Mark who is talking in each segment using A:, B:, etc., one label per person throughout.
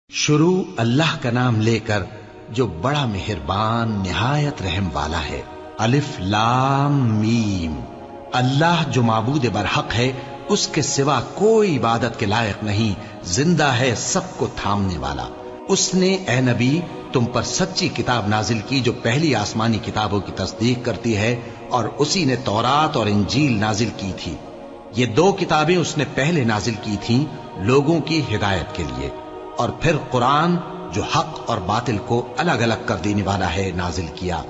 A: شروع اللہ کا نام لے کر جو بڑا مہربان نہایت رحم والا ہے۔ الف لام میم۔ اللہ جو معبود برحق ہے، اس کے سوا کوئی عبادت کے لائق نہیں، زندہ ہے سب کو تھامنے والا۔ اس نے اے نبی تم پر سچی کتاب نازل کی جو پہلی آسمانی کتابوں کی تصدیق کرتی ہے، اور اسی نے تورات اور انجیل نازل کی تھی۔ یہ دو کتابیں اس نے پہلے نازل کی تھیں لوگوں کی ہدایت کے لیے، اور پھر قرآن جو حق اور باطل کو الگ الگ کر دینے والا ہے نازل کیا۔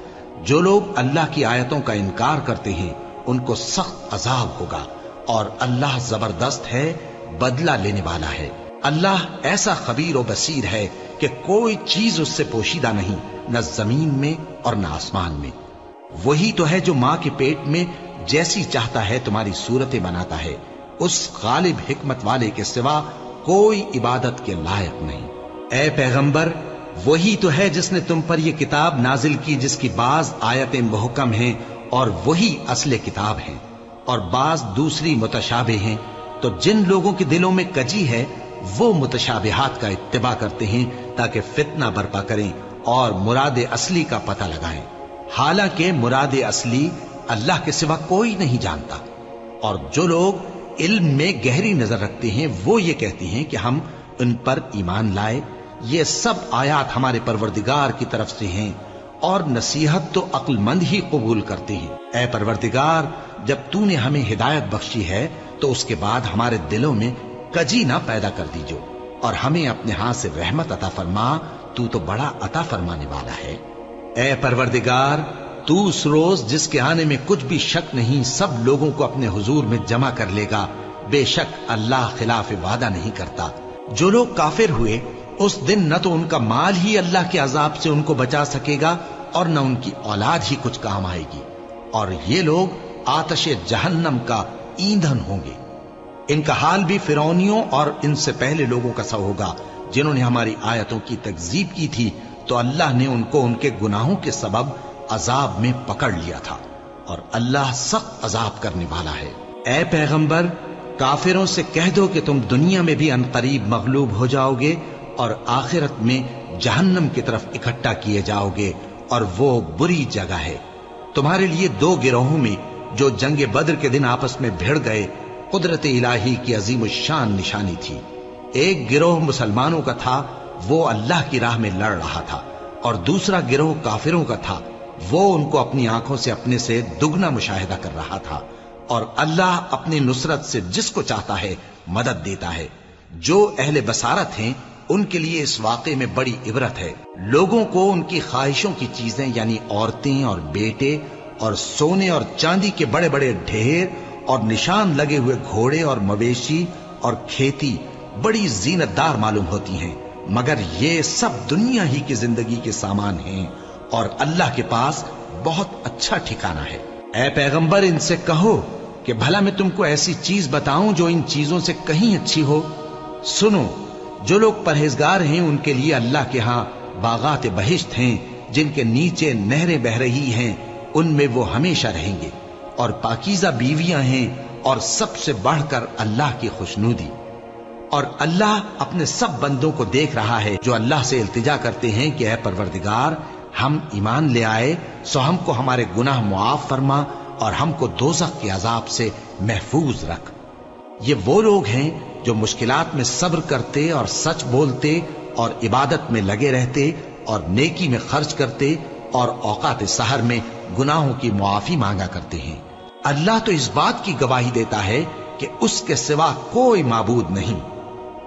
A: جو لوگ اللہ کی آیتوں کا انکار کرتے ہیں ان کو سخت عذاب ہوگا، اور اللہ زبردست ہے، بدلہ لینے والا ہے۔ اللہ ایسا خبیر و بصیر ہے کہ کوئی چیز اس سے پوشیدہ نہیں، نہ زمین میں اور نہ آسمان میں۔ وہی تو ہے جو ماں کے پیٹ میں جیسی چاہتا ہے تمہاری صورتیں بناتا ہے، اس غالب حکمت والے کے سوا کوئی عبادت کے لائق نہیں۔ اے پیغمبر، وہی تو ہے جس نے تم پر یہ کتاب نازل کی جس کی بعض آیتیں محکم ہیں اور وہی اصل کتاب ہیں، اور بعض دوسری متشابہ ہیں۔ تو جن لوگوں کے دلوں میں کجی ہے وہ متشابہات کا اتباع کرتے ہیں تاکہ فتنہ برپا کریں اور مراد اصلی کا پتہ لگائیں، حالانکہ مراد اصلی اللہ کے سوا کوئی نہیں جانتا۔ اور جو لوگ علم میں گہری نظر رکھتے ہیں وہ یہ کہتے ہیں کہ ہم ان پر ایمان لائے۔ یہ سب آیات ہمارے پروردگار کی طرف سے ہیں، اور نصیحت تو عقل مند ہی قبول کرتے ہیں۔ اے پروردگار، جب تو نے ہمیں ہدایت بخشی ہے تو اس کے بعد ہمارے دلوں میں کجی نہ پیدا کر دیجو، اور ہمیں اپنے ہاتھ سے رحمت عطا فرما، تو بڑا عطا فرمانے والا ہے۔ اے پروردگار، تو اس روز جس کے آنے میں کچھ بھی شک نہیں سب لوگوں کو اپنے حضور میں جمع کر لے گا، بے شک اللہ خلاف وعدہ نہیں کرتا۔ جو لوگ کافر ہوئے اس دن نہ تو ان کا مال ہی اللہ کے عذاب سے ان کو بچا سکے گا اور نہ ان کی اولاد ہی کچھ کام آئے گی، اور یہ لوگ آتش جہنم کا ایندھن ہوں گے۔ ان کا حال بھی فرعونیوں اور ان سے پہلے لوگوں کا سا ہوگا جنہوں نے ہماری آیتوں کی تکذیب کی تھی، تو اللہ نے ان کو ان کے گناہوں کے سبب عذاب میں پکڑ لیا تھا، اور اللہ سخت عذاب کرنے والا ہے۔ اے پیغمبر، کافروں سے کہہ دو کہ تم دنیا میں بھی عنقریب مغلوب ہو جاؤ گے اور آخرت میں جہنم کی طرف اکٹھا کیے جاؤ گے، اور وہ بری جگہ ہے۔ تمہارے لیے دو گروہوں میں جو جنگ بدر کے دن آپس میں بھڑ گئے قدرت الہی کی عظیم الشان نشانی تھی۔ ایک گروہ مسلمانوں کا تھا، وہ اللہ کی راہ میں لڑ رہا تھا، اور دوسرا گروہ کافروں کا تھا، وہ ان کو اپنی آنکھوں سے اپنے سے دگنا مشاہدہ کر رہا تھا۔ اور اللہ اپنی نصرت سے جس کو چاہتا ہے مدد دیتا ہے۔ جو اہل بصارت ہیں ان کے لیے اس واقعے میں بڑی عبرت ہے۔ لوگوں کو ان کی خواہشوں کی چیزیں یعنی عورتیں اور بیٹے اور سونے اور چاندی کے بڑے بڑے ڈھیر اور نشان لگے ہوئے گھوڑے اور مویشی اور کھیتی بڑی زینت دار معلوم ہوتی ہیں، مگر یہ سب دنیا ہی کی زندگی کے سامان ہیں، اور اللہ کے پاس بہت اچھا ٹھکانہ ہے۔ اے پیغمبر، ان سے کہو کہ بھلا میں تم کو ایسی چیز بتاؤں جو ان چیزوں سے کہیں اچھی ہو؟ سنو، جو لوگ پرہیزگار ہیں ان کے لیے اللہ کے ہاں باغات بہشت ہیں جن کے نیچے نہریں بہ رہی ہیں، ان میں وہ ہمیشہ رہیں گے، اور پاکیزہ بیویاں ہیں، اور سب سے بڑھ کر اللہ کی خوشنودی۔ اور اللہ اپنے سب بندوں کو دیکھ رہا ہے جو اللہ سے التجا کرتے ہیں کہ اے پروردگار، ہم ایمان لے آئے سو ہم کو ہمارے گناہ معاف فرما اور ہم کو دوزخ کے عذاب سے محفوظ رکھ۔ یہ وہ لوگ ہیں جو مشکلات میں صبر کرتے اور سچ بولتے اور عبادت میں لگے رہتے اور نیکی میں خرچ کرتے اور اوقات سحر میں گناہوں کی معافی مانگا کرتے ہیں۔ اللہ تو اس بات کی گواہی دیتا ہے کہ اس کے سوا کوئی معبود نہیں،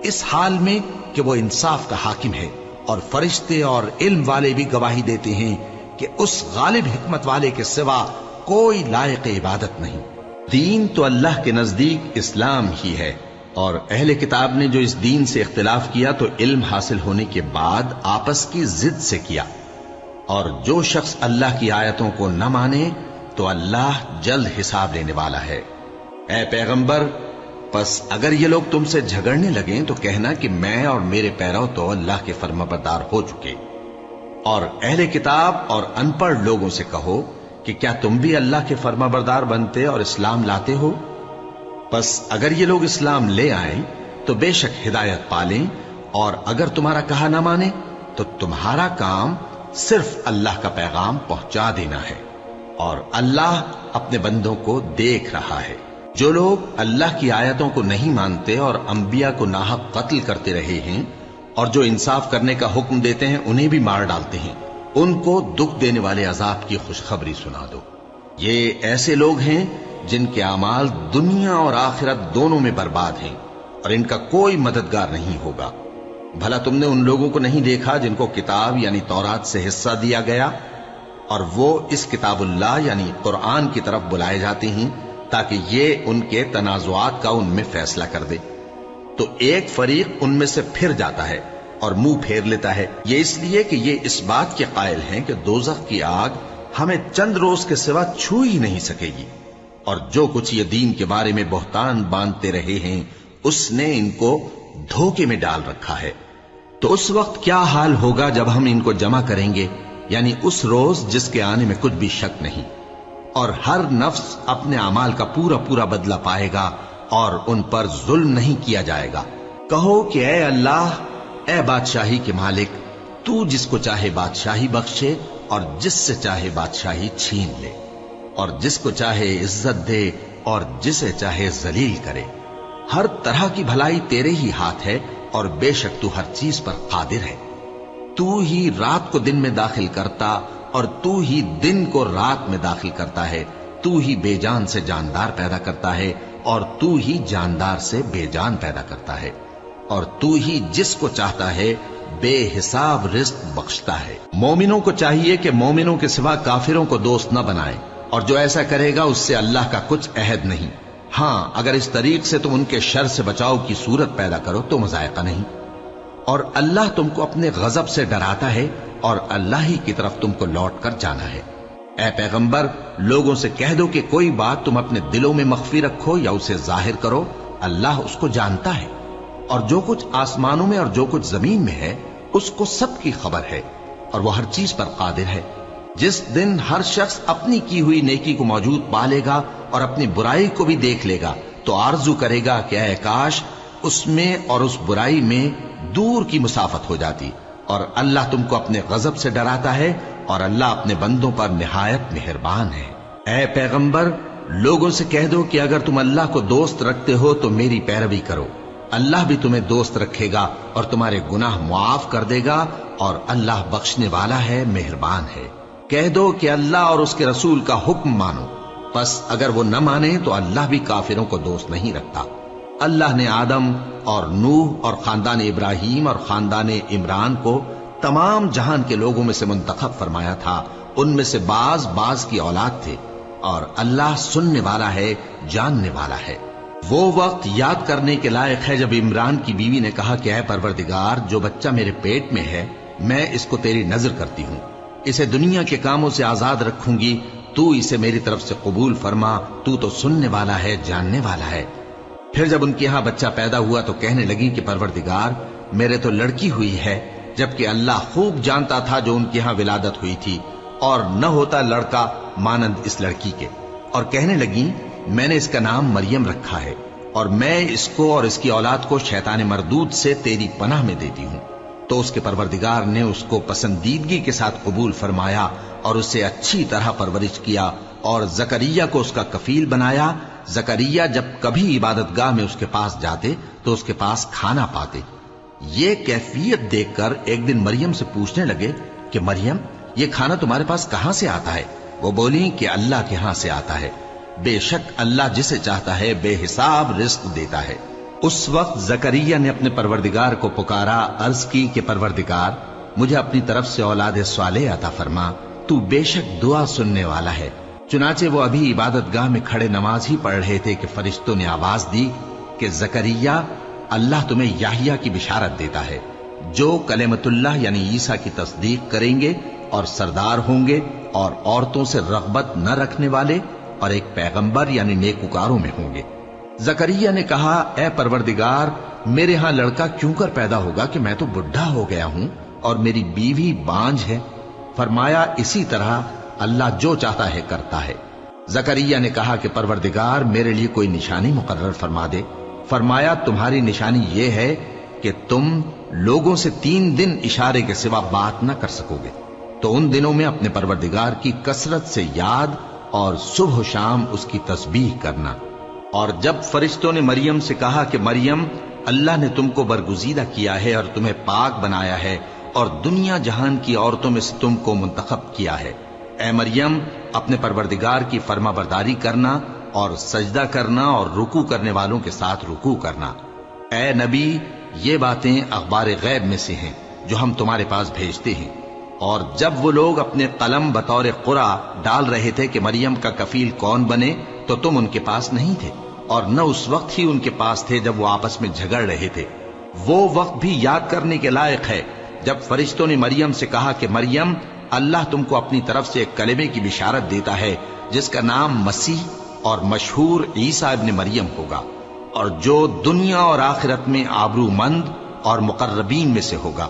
A: اس حال میں کہ وہ انصاف کا حاکم ہے، اور فرشتے اور علم والے بھی گواہی دیتے ہیں کہ اس غالب حکمت والے کے سوا کوئی لائق عبادت نہیں۔ دین تو اللہ کے نزدیک اسلام ہی ہے، اور اہل کتاب نے جو اس دین سے اختلاف کیا تو علم حاصل ہونے کے بعد آپس کی ضد سے کیا، اور جو شخص اللہ کی آیتوں کو نہ مانے تو اللہ جلد حساب لینے والا ہے۔ اے پیغمبر، پس اگر یہ لوگ تم سے جھگڑنے لگیں تو کہنا کہ میں اور میرے پیرو تو اللہ کے فرمانبردار ہو چکے، اور اہل کتاب اور ان پڑھ لوگوں سے کہو کہ کیا تم بھی اللہ کے فرمانبردار بنتے اور اسلام لاتے ہو؟ پس اگر یہ لوگ اسلام لے آئیں تو بے شک ہدایت پالیں، اور اگر تمہارا کہا نہ مانے تو تمہارا کام صرف اللہ کا پیغام پہنچا دینا ہے، اور اللہ اپنے بندوں کو دیکھ رہا ہے۔ جو لوگ اللہ کی آیتوں کو نہیں مانتے اور انبیاء کو ناحق قتل کرتے رہے ہیں اور جو انصاف کرنے کا حکم دیتے ہیں انہیں بھی مار ڈالتے ہیں، ان کو دکھ دینے والے عذاب کی خوشخبری سنا دو۔ یہ ایسے لوگ ہیں جن کے اعمال دنیا اور آخرت دونوں میں برباد ہیں، اور ان کا کوئی مددگار نہیں ہوگا۔ بھلا تم نے ان لوگوں کو نہیں دیکھا جن کو کتاب یعنی تورات سے حصہ دیا گیا، اور وہ اس کتاب اللہ یعنی قرآن کی طرف بلائے جاتے ہیں تاکہ یہ ان کے تنازعات کا ان میں فیصلہ کر دے؟ تو ایک فریق ان میں سے پھر جاتا ہے اور منہ پھیر لیتا ہے، یہ اس لیے کہ یہ اس بات کے قائل ہیں کہ دوزخ کی آگ ہمیں چند روز کے سوا چھو ہی نہیں سکے گی، اور جو کچھ یہ دین کے بارے میں بہتان باندھتے رہے ہیں اس نے ان کو دھوکے میں ڈال رکھا ہے۔ تو اس وقت کیا حال ہوگا جب ہم ان کو جمع کریں گے، یعنی اس روز جس کے آنے میں کچھ بھی شک نہیں، اور ہر نفس اپنے اعمال کا پورا پورا بدلہ پائے گا اور ان پر ظلم نہیں کیا جائے گا۔ کہو کہ اے اللہ، اے بادشاہی کے مالک، تو جس کو چاہے بادشاہی بخشے اور جس سے چاہے بادشاہی چھین لے، اور جس کو چاہے عزت دے اور جسے چاہے ذلیل کرے۔ ہر طرح کی بھلائی تیرے ہی ہاتھ ہے، اور بے شک تو ہر چیز پر قادر ہے۔ تو ہی رات کو دن میں داخل کرتا اور تو ہی دن کو رات میں داخل کرتا ہے، تو ہی بے جان سے جاندار پیدا کرتا ہے اور تو ہی جاندار سے بے جان پیدا کرتا ہے، اور تو ہی جس کو چاہتا ہے بے حساب رزق بخشتا ہے۔ مومنوں کو چاہیے کہ مومنوں کے سوا کافروں کو دوست نہ بنائیں، اور جو ایسا کرے گا اس سے اللہ کا کچھ عہد نہیں۔ ہاں، اگر اس طریق سے تم ان کے شر سے بچاؤ کی صورت پیدا کرو تو مذائقہ نہیں۔ اور اللہ تم کو اپنے غضب سے ڈراتا ہے، اور اللہ ہی کی طرف تم کو لوٹ کر جانا ہے۔ اے پیغمبر، لوگوں سے کہہ دو کہ کوئی بات تم اپنے دلوں میں مخفی رکھو یا اسے ظاہر کرو، اللہ اس کو جانتا ہے، اور جو کچھ آسمانوں میں اور جو کچھ زمین میں ہے اس کو سب کی خبر ہے، اور وہ ہر چیز پر قادر ہے۔ جس دن ہر شخص اپنی کی ہوئی نیکی کو موجود پا لے گا اور اپنی برائی کو بھی دیکھ لے گا تو آرزو کرے گا کہ اے کاش اس میں اور اس برائی میں دور کی مسافت ہو جاتی۔ اور اللہ تم کو اپنے غضب سے ڈراتا ہے، اور اللہ اپنے بندوں پر نہایت مہربان ہے۔ اے پیغمبر، لوگوں سے کہہ دو کہ اگر تم اللہ کو دوست رکھتے ہو تو میری پیروی کرو، اللہ بھی تمہیں دوست رکھے گا اور تمہارے گناہ معاف کر دے گا، اور اللہ بخشنے والا ہے، مہربان ہے۔ کہہ دو کہ اللہ اور اس کے رسول کا حکم مانو، پس اگر وہ نہ مانے تو اللہ بھی کافروں کو دوست نہیں رکھتا۔ اللہ نے آدم اور نوح اور خاندان ابراہیم اور خاندان عمران کو تمام جہان کے لوگوں میں سے منتخب فرمایا تھا، ان میں سے بعض بعض کی اولاد تھے، اور اللہ سننے والا ہے، جاننے والا ہے۔ وہ وقت یاد کرنے کے لائق ہے جب عمران کی بیوی نے کہا کہ اے پروردگار، جو بچہ میرے پیٹ میں ہے میں اس کو تیری نذر کرتی ہوں، اسے دنیا کے کاموں سے آزاد رکھوں گی، تو اسے میری طرف سے قبول فرما، تو سننے والا ہے، جاننے والا ہے۔ پھر جب ان کے ہاں بچہ پیدا ہوا تو کہنے لگی کہ پروردگار، میرے تو لڑکی ہوئی ہے، جبکہ اللہ خوب جانتا تھا جو ان کے ہاں ولادت ہوئی تھی، اور نہ ہوتا لڑکا مانند اس لڑکی کے۔ اور کہنے لگی میں نے اس کا نام مریم رکھا ہے، اور میں اس کو اور اس کی اولاد کو شیطان مردود سے تیری پناہ میں دیتی ہوں۔ تو اس کے پروردگار نے اس کو پسندیدگی کے ساتھ قبول فرمایا اور اسے اچھی طرح پرورش کیا، اور زکریا کو اس کا کفیل بنایا۔ زکریا جب کبھی عبادت گاہ میں اس کے پاس جاتے تو اس کے پاس کھانا پاتے۔ یہ کیفیت دیکھ کر ایک دن مریم سے پوچھنے لگے کہ مریم، یہ کھانا تمہارے پاس کہاں سے آتا ہے؟ وہ بولی کہ اللہ کے ہاں سے آتا ہے، بے شک اللہ جسے چاہتا ہے بے حساب رزق دیتا ہے۔ اس وقت زکریا نے اپنے پروردگار کو پکارا، عرض کی کہ پروردگار، مجھے اپنی طرف سے اولاد صالح عطا فرما، تو بے شک دعا سننے والا ہے۔ چنانچہ وہ ابھی عبادت گاہ میں کھڑے نماز ہی پڑھ رہے تھے کہ فرشتوں نے آواز دی کہ زکریا، اللہ تمہیں یحییٰ کی بشارت دیتا ہے، جو کلمۃ اللہ یعنی عیسیٰ کی تصدیق کریں گے اور سردار ہوں گے، اور عورتوں سے رغبت نہ رکھنے والے، اور ایک پیغمبر یعنی نیکوکاروں میں ہوں گے۔ زکریا نے کہا، اے پروردگار، میرے ہاں لڑکا کیوں کر پیدا ہوگا کہ میں تو بڈھا ہو گیا ہوں اور میری بیوی بانجھ ہے؟ فرمایا، اسی طرح اللہ جو چاہتا ہے کرتا ہے۔ زکریا نے کہا کہ پروردگار، میرے لیے کوئی نشانی مقرر فرما دے۔ فرمایا، تمہاری نشانی یہ ہے کہ تم لوگوں سے 3 دن اشارے کے سوا بات نہ کر سکو گے، تو ان دنوں میں اپنے پروردگار کی کثرت سے یاد اور صبح و شام اس کی تسبیح کرنا۔ اور جب فرشتوں نے مریم سے کہا کہ مریم، اللہ نے تم کو برگزیدہ کیا ہے اور تمہیں پاک بنایا ہے اور دنیا جہان کی عورتوں میں سے تم کو منتخب کیا ہے، اے مریم اپنے پروردگار کی فرما برداری کرنا اور سجدہ کرنا اور رکوع کرنے والوں کے ساتھ رکوع کرنا۔ اے نبی، یہ باتیں اخبار غیب میں سے ہیں جو ہم تمہارے پاس بھیجتے ہیں۔ اور جب وہ لوگ اپنے قلم بطور قرعہ ڈال رہے تھے کہ مریم کا کفیل کون بنے، تو تم ان کے پاس نہیں تھے، اور نہ اس وقت ہی ان کے پاس تھے جب وہ آپس میں جھگڑ رہے تھے۔ وہ وقت بھی یاد کرنے کے لائق ہے جب فرشتوں نے مریم سے کہا کہ مریم، اللہ تم کو اپنی طرف سے ایک کلمے کی بشارت دیتا ہے جس کا نام مسیح اور مشہور عیسیٰ ابن مریم ہوگا، اور جو دنیا اور آخرت میں آبرو مند اور مقربین میں سے ہوگا،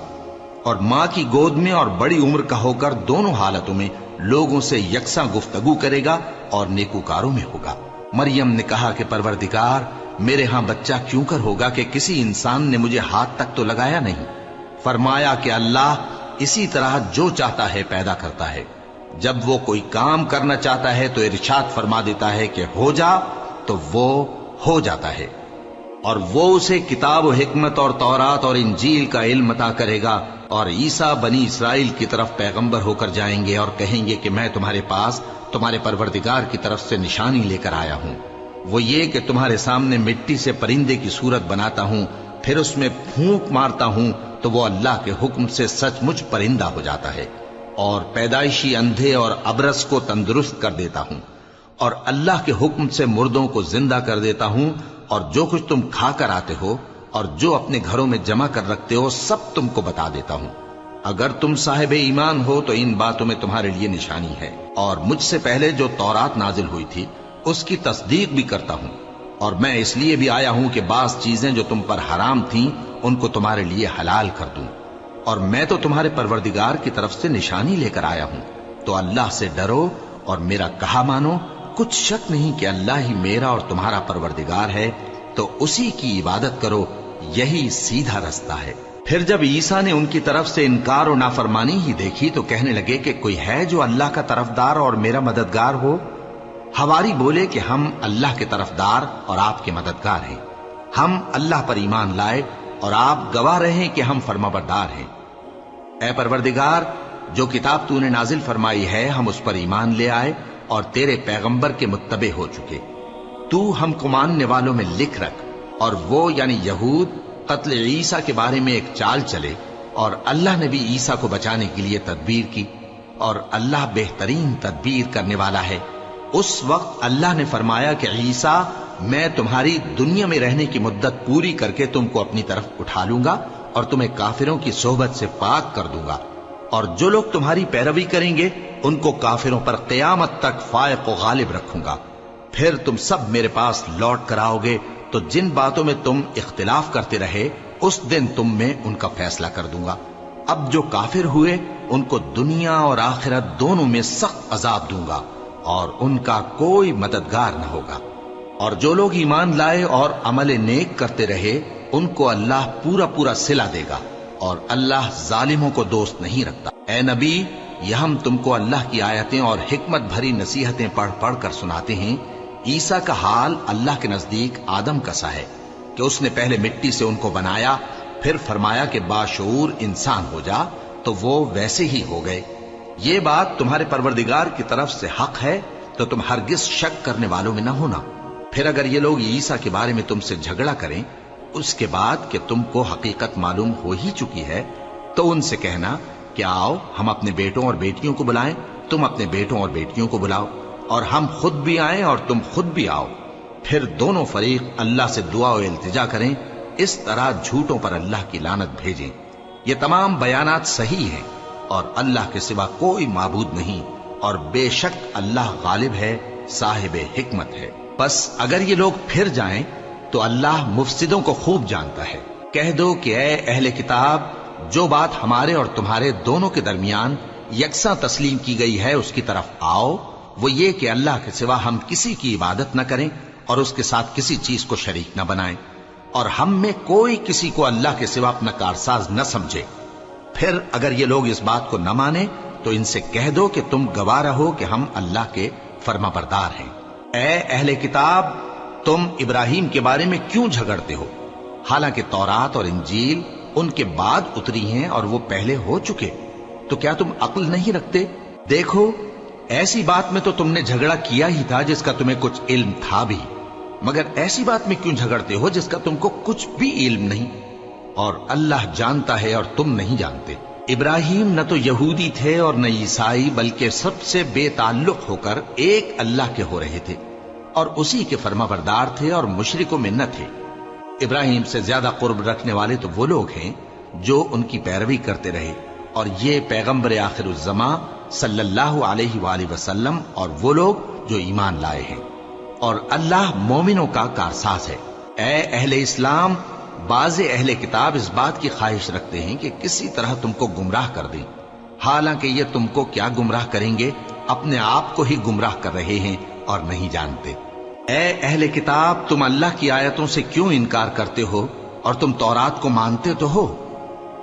A: اور ماں کی گود میں اور بڑی عمر کا ہو کر دونوں حالتوں میں لوگوں سے یکساں گفتگو کرے گا اور نیکوکاروں میں ہوگا۔ مریم نے کہا کہ پروردگار، میرے ہاں بچہ کیوں کر ہوگا کہ کسی انسان نے مجھے ہاتھ تک تو لگایا نہیں۔ فرمایا کہ اللہ اسی طرح جو چاہتا ہے پیدا کرتا ہے، جب وہ کوئی کام کرنا چاہتا ہے تو ارشاد فرما دیتا ہے کہ ہو جا، تو وہ ہو جاتا ہے۔ اور وہ اسے کتاب و حکمت اور تورات اور انجیل کا علم عطا کرے گا، اور عیسیٰ بنی اسرائیل کی طرف پیغمبر ہو کر جائیں گے اور کہیں گے کہ میں تمہارے پاس تمہارے پروردگار کی طرف سے نشانی لے کر آیا ہوں، وہ یہ کہ تمہارے سامنے مٹی سے پرندے کی صورت بناتا ہوں، پھر اس میں پھونک مارتا ہوں تو وہ اللہ کے حکم سے سچ مچ پرندہ ہو جاتا ہے، اور پیدائشی اندھے اور ابرص کو تندرست کر دیتا ہوں، اور اللہ کے حکم سے مردوں کو زندہ کر دیتا ہوں، اور جو کچھ تم کھا کر آتے ہو اور جو اپنے گھروں میں جمع کر رکھتے ہو سب تم کو بتا دیتا ہوں۔ اگر تم صاحب ایمان ہو تو ان باتوں میں تمہارے لیے نشانی ہے، اور مجھ سے پہلے جو تورات نازل ہوئی تھی اس کی تصدیق بھی کرتا ہوں، اور میں اس لیے بھی آیا ہوں کہ بعض چیزیں جو تم پر حرام تھیں ان کو تمہارے لیے حلال کر دوں، اور میں تو تمہارے پروردگار کی طرف سے نشانی لے کر آیا ہوں۔ تو اللہ سے ڈرو اور میرا کہا مانو، کچھ شک نہیں کہ اللہ ہی میرا اور تمہارا پروردگار ہے، تو اسی کی عبادت کرو، یہی سیدھا رستہ ہے۔ پھر جب عیسیٰ نے ان کی طرف سے انکار و نافرمانی ہی دیکھی تو کہنے لگے کہ کوئی ہے جو اللہ کا طرفدار اور میرا مددگار ہو؟ حواری بولے کہ ہم اللہ کے طرفدار اور آپ کے مددگار ہیں، ہم اللہ پر ایمان لائے اور آپ گواہ رہے کہ ہم فرما بردار ہیں۔ اے پروردگار، جو کتاب تو نے نازل فرمائی ہے ہم اس پر ایمان لے آئے اور تیرے پیغمبر کے متبع ہو چکے، تو ہم کو ماننے والوں میں لکھ رکھ، اور وہ یعنی یہود قتل عیسیٰ کے بارے میں ایک چال چلے، اور اللہ نے بھی عیسیٰ کو بچانے کے لیے تدبیر کی، اور اللہ بہترین تدبیر کرنے والا ہے۔ اس وقت اللہ نے فرمایا کہ عیسیٰ، میں تمہاری دنیا میں رہنے کی مدت پوری کر کے تم کو اپنی طرف اٹھا لوں گا اور تمہیں کافروں کی صحبت سے پاک کر دوں گا، اور جو لوگ تمہاری پیروی کریں گے ان کو کافروں پر قیامت تک فائق و غالب رکھوں گا۔ پھر تم سب میرے پاس لوٹ کر آؤ گے تو جن باتوں میں تم اختلاف کرتے رہے اس دن تم میں ان کا فیصلہ کر دوں گا۔ اب جو کافر ہوئے ان کو دنیا اور آخرت دونوں میں سخت عذاب دوں گا، اور ان کا کوئی مددگار نہ ہوگا۔ اور جو لوگ ایمان لائے اور عمل نیک کرتے رہے ان کو اللہ پورا پورا صلہ دے گا، اور اللہ ظالموں کو دوست نہیں رکھتا۔ اے نبی، یہ ہم تم کو اللہ کی آیتیں اور حکمت بھری نصیحتیں پڑھ پڑھ کر سناتے ہیں۔ عیسیٰ کا حال اللہ کے نزدیک آدم کا سا ہے کہ اس نے پہلے مٹی سے ان کو بنایا، پھر فرمایا کہ باشعور انسان ہو جا، تو وہ ویسے ہی ہو گئے۔ یہ بات تمہارے پروردگار کی طرف سے حق ہے، تو تم ہرگز شک کرنے والوں میں نہ ہونا۔ پھر اگر یہ لوگ عیسیٰ کے بارے میں تم سے جھگڑا کریں اس کے بعد کہ تم کو حقیقت معلوم ہو ہی چکی ہے، تو ان سے کہنا کہ آؤ ہم اپنے بیٹوں اور بیٹیوں کو بلائیں، تم اپنے بیٹوں اور بیٹیوں کو بلاؤ، اور ہم خود بھی آئیں اور تم خود بھی آؤ، پھر دونوں فریق اللہ سے دعا و التجا کریں، اس طرح جھوٹوں پر اللہ کی لعنت بھیجیں۔ یہ تمام بیانات صحیح ہیں، اور اللہ کے سوا کوئی معبود نہیں، اور بے شک اللہ غالب ہے، صاحب حکمت ہے۔ بس اگر یہ لوگ پھر جائیں تو اللہ مفسدوں کو خوب جانتا ہے۔ کہہ دو کہ اے اہل کتاب، جو بات ہمارے اور تمہارے دونوں کے درمیان یکساں تسلیم کی گئی ہے اس کی طرف آؤ، وہ یہ کہ اللہ کے سوا ہم کسی کی عبادت نہ کریں اور اس کے ساتھ کسی چیز کو شریک نہ بنائیں۔ اور ہم میں کوئی کسی کو اللہ کے سوا اپنا کارساز نہ سمجھے۔ پھر اگر یہ لوگ اس بات کو نہ مانے تو ان سے کہہ دو کہ تم گواہ رہو کہ ہم اللہ کے فرما بردار ہیں۔ اے اہل کتاب، تم ابراہیم کے بارے میں کیوں جھگڑتے ہو؟ حالانکہ تورات اور انجیل ان کے بعد اتری ہیں اور وہ پہلے ہو چکے، تو کیا تم عقل نہیں رکھتے؟ دیکھو، ایسی بات میں تو تم نے جھگڑا کیا ہی تھا جس کا تمہیں کچھ علم تھا بھی، مگر ایسی بات میں کیوں جھگڑتے ہو جس کا تم کو کچھ بھی علم نہیں؟ اور اللہ جانتا ہے اور تم نہیں جانتے۔ ابراہیم نہ تو یہودی تھے اور نہ عیسائی، بلکہ سب سے بے تعلق ہو کر ایک اللہ کے ہو رہے تھے اور اسی کے فرما بردار تھے اور مشرکوں میں نہ تھے۔ ابراہیم سے زیادہ قرب رکھنے والے تو وہ لوگ ہیں جو ان کی پیروی کرتے رہے، اور یہ پیغمبر آخر الزماں صلی اللہ علیہ وآلہ وسلم اور وہ لوگ جو ایمان لائے ہیں، اور اللہ مومنوں کا کارساز ہے۔ اے اہل اسلام، بعض اہل کتاب اس بات کی خواہش رکھتے ہیں کہ کسی طرح تم کو گمراہ کر دیں، حالانکہ یہ تم کو کیا گمراہ کریں گے، اپنے آپ کو ہی گمراہ کر رہے ہیں اور نہیں جانتے۔ اے اہل کتاب، تم اللہ کی آیتوں سے کیوں انکار کرتے ہو اور تم تورات کو مانتے تو ہو؟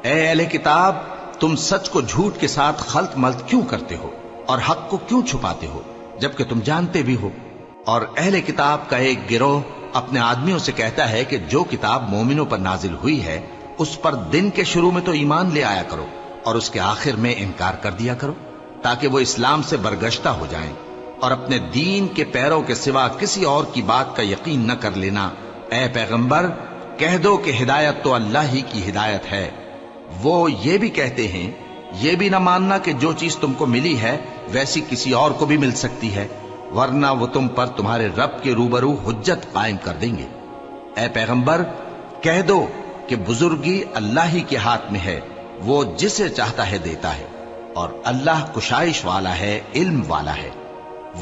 A: اے اہل کتاب، تم سچ کو جھوٹ کے ساتھ خلط ملط کیوں کرتے ہو اور حق کو کیوں چھپاتے ہو جبکہ تم جانتے بھی ہو؟ اور اہل کتاب کا ایک گروہ اپنے آدمیوں سے کہتا ہے کہ جو کتاب مومنوں پر نازل ہوئی ہے اس پر دن کے شروع میں تو ایمان لے آیا کرو اور اس کے آخر میں انکار کر دیا کرو، تاکہ وہ اسلام سے برگشتہ ہو جائیں، اور اپنے دین کے پیروں کے سوا کسی اور کی بات کا یقین نہ کر لینا۔ اے پیغمبر، کہہ دو کہ ہدایت تو اللہ ہی کی ہدایت ہے۔ وہ یہ بھی کہتے ہیں، یہ بھی نہ ماننا کہ جو چیز تم کو ملی ہے ویسی کسی اور کو بھی مل سکتی ہے، ورنہ وہ تم پر تمہارے رب کے روبرو حجت قائم کر دیں گے۔ اے پیغمبر، کہہ دو کہ بزرگی اللہ ہی کے ہاتھ میں ہے، وہ جسے چاہتا ہے دیتا ہے، اور اللہ کشائش والا ہے، علم والا ہے۔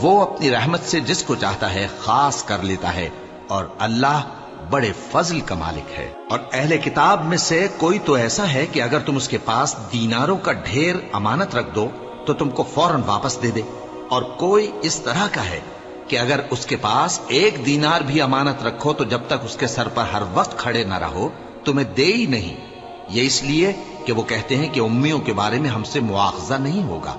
A: وہ اپنی رحمت سے جس کو چاہتا ہے خاص کر لیتا ہے، اور اللہ بڑے فضل کا مالک ہے۔ اور اہل کتاب میں سے کوئی تو ایسا ہے کہ اگر تم اس کے پاس دیناروں کا ڈھیر امانت رکھ دو تو تم کو فوراً واپس دے دے، اور کوئی اس طرح کا ہے کہ اگر اس کے پاس 1 دینار بھی امانت رکھو تو جب تک اس کے سر پر ہر وقت کھڑے نہ رہو تمہیں دے ہی نہیں۔ یہ اس لیے کہ وہ کہتے ہیں کہ امیوں کے بارے میں ہم سے مواخذہ نہیں ہوگا۔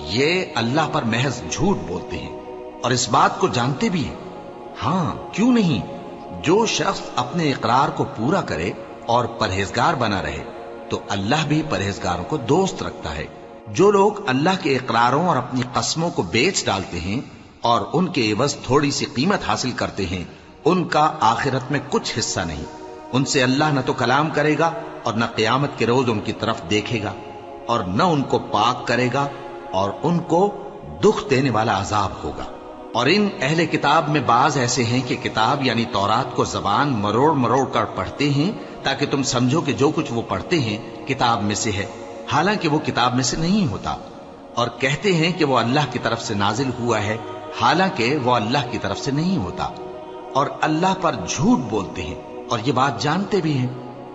A: یہ اللہ پر محض جھوٹ بولتے ہیں اور اس بات کو جانتے بھی ہیں۔ ہاں، کیوں نہیں؟ جو شخص اپنے اقرار کو پورا کرے اور پرہیزگار بنا رہے تو اللہ بھی پرہیزگاروں کو دوست رکھتا ہے۔ جو لوگ اللہ کے اقراروں اور اپنی قسموں کو بیچ ڈالتے ہیں اور ان کے عوض تھوڑی سی قیمت حاصل کرتے ہیں، ان کا آخرت میں کچھ حصہ نہیں۔ ان سے اللہ نہ تو کلام کرے گا اور نہ قیامت کے روز ان کی طرف دیکھے گا، اور نہ ان کو پاک کرے گا، اور ان کو دکھ دینے والا عذاب ہوگا۔ اور ان اہل کتاب میں بعض ایسے ہیں کہ کتاب یعنی تورات کو زبان مروڑ مروڑ کر پڑھتے ہیں تاکہ تم سمجھو کہ جو کچھ وہ پڑھتے ہیں کتاب میں سے ہے، حالانکہ وہ کتاب میں سے نہیں ہوتا، اور کہتے ہیں کہ وہ اللہ کی طرف سے نازل ہوا ہے، حالانکہ وہ اللہ کی طرف سے نہیں ہوتا، اور اللہ پر جھوٹ بولتے ہیں اور یہ بات جانتے بھی ہیں۔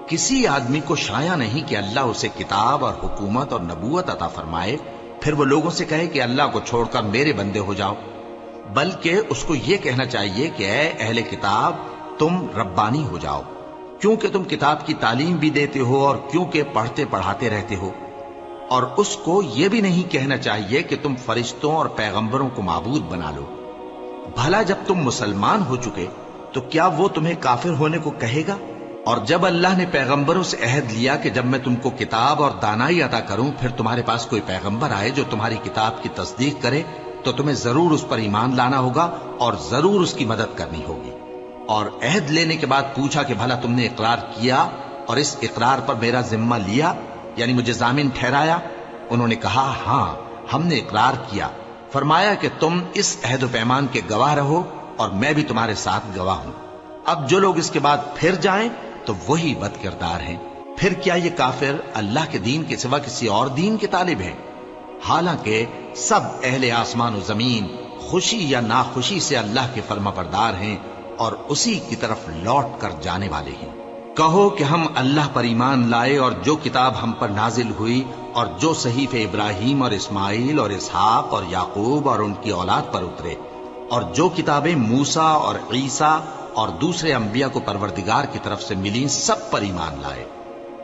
A: کسی آدمی کو شایع نہیں کہ اللہ اسے کتاب اور حکومت اور نبوت عطا فرمائے پھر وہ لوگوں سے کہے کہ اللہ کو چھوڑ کر میرے بندے ہو جاؤ، بلکہ اس کو یہ کہنا چاہیے کہ اے اہل کتاب، تم ربانی ہو جاؤ، کیونکہ تم کتاب کی تعلیم بھی دیتے ہو اور کیونکہ پڑھتے پڑھاتے رہتے ہو۔ اور اس کو یہ بھی نہیں کہنا چاہیے کہ تم فرشتوں اور پیغمبروں کو معبود بنا لو۔ بھلا جب تم مسلمان ہو چکے تو کیا وہ تمہیں کافر ہونے کو کہے گا؟ اور جب اللہ نے پیغمبروں سے عہد لیا کہ جب میں تم کو کتاب اور دانائی عطا کروں پھر تمہارے پاس کوئی پیغمبر آئے جو تمہاری کتاب کی تصدیق کرے تو تمہیں ضرور اس پر ایمان لانا ہوگا اور ضرور اس کی مدد کرنی ہوگی۔ اور عہد لینے کے بعد پوچھا کہ بھلا تم نے اقرار کیا اور اس اقرار پر میرا ذمہ لیا، یعنی مجھے ضامن ٹھہرایا؟ انہوں نے کہا ہاں، ہم نے اقرار کیا۔ فرمایا کہ تم اس عہد و پیمان کے گواہ رہو اور میں بھی تمہارے ساتھ گواہ ہوں۔ اب جو لوگ اس کے بعد پھر جائیں تو وہی بد کردار ہیں۔ پھر کیا یہ کافر اللہ کے دین کے سوا کسی اور دین کے طالب ہیں؟ حالانکہ سب اہل آسمان و زمین خوشی یا ناخوشی سے اللہ کے فرما بردار ہیں اور اسی کی طرف لوٹ کر جانے والے ہیں۔ کہو کہ ہم اللہ پر ایمان لائے اور جو کتاب ہم پر نازل ہوئی اور جو صحیفے ابراہیم اور اسماعیل اور اسحاق اور یعقوب اور ان کی اولاد پر اترے، اور جو کتابیں موسیٰ اور عیسیٰ اور دوسرے انبیاء کو پروردگار کی طرف سے ملی سب پر ایمان لائے۔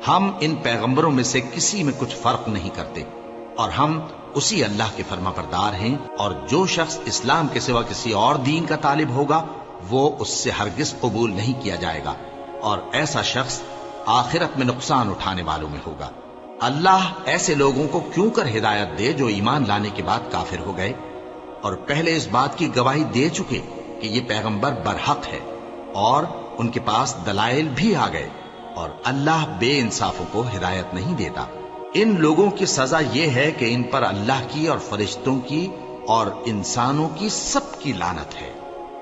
A: ہم ان پیغمبروں میں سے کسی میں کچھ فرق نہیں کرتے، اور ہم اسی اللہ کے فرما بردار ہیں، اور جو شخص اسلام کے سوا کسی اور دین کا طالب ہوگا وہ اس سے ہرگز قبول نہیں کیا جائے گا، اور ایسا شخص آخرت میں نقصان اٹھانے والوں میں ہوگا۔ اللہ ایسے لوگوں کو کیوں کر ہدایت دے جو ایمان لانے کے بعد کافر ہو گئے اور پہلے اس بات کی گواہی دے چکے کہ یہ پیغمبر برحق ہے اور ان کے پاس دلائل بھی آ گئے، اور اللہ بے انصافوں کو ہدایت نہیں دیتا۔ ان لوگوں کی سزا یہ ہے کہ ان پر اللہ کی اور فرشتوں کی اور انسانوں کی سب کی لعنت ہے،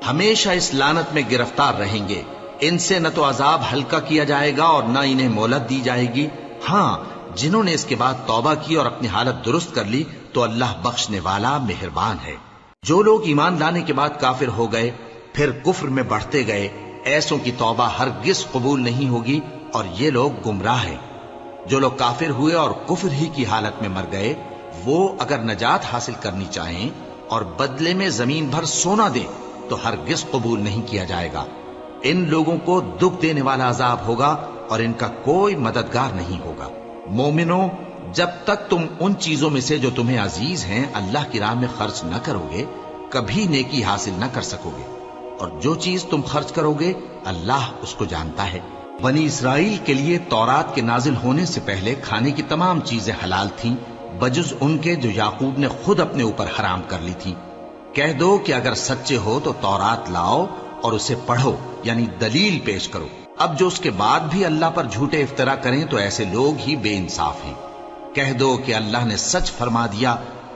A: ہمیشہ اس لعنت میں گرفتار رہیں گے۔ ان سے نہ تو عذاب ہلکا کیا جائے گا اور نہ انہیں مہلت دی جائے گی۔ ہاں، جنہوں نے اس کے بعد توبہ کی اور اپنی حالت درست کر لی تو اللہ بخشنے والا مہربان ہے۔ جو لوگ ایمان لانے کے بعد کافر ہو گئے پھر کفر میں بڑھتے گئے، ایسوں کی توبہ ہرگز قبول نہیں ہوگی، اور یہ لوگ گمراہ ہیں۔ جو لوگ کافر ہوئے اور کفر ہی کی حالت میں مر گئے، وہ اگر نجات حاصل کرنی چاہیں اور بدلے میں زمین بھر سونا دیں تو ہرگز قبول نہیں کیا جائے گا۔ ان لوگوں کو دکھ دینے والا عذاب ہوگا اور ان کا کوئی مددگار نہیں ہوگا۔ مومنوں، جب تک تم ان چیزوں میں سے جو تمہیں عزیز ہیں اللہ کی راہ میں خرچ نہ کرو گے کبھی نیکی حاصل نہ کر سکو گے، اور جو چیز تم خرچ کرو گے اللہ اس کو جانتا ہے۔ بنی اسرائیل کے لیے تورات کے نازل ہونے سے پہلے کھانے کی تمام چیزیں حلال تھیں بجز ان کے جو یعقوب نے خود اپنے اوپر حرام کر لی تھی۔ کہہ دو کہ اگر سچے ہو تو تورات لاؤ اور اسے پڑھو، یعنی دلیل پیش کرو۔ اب جو اس کے بعد بھی اللہ پر جھوٹے افطرا کریں تو ایسے لوگ ہی بے انصاف ہیں۔ کہہ دو کہ اللہ نے سچ فرما دیا،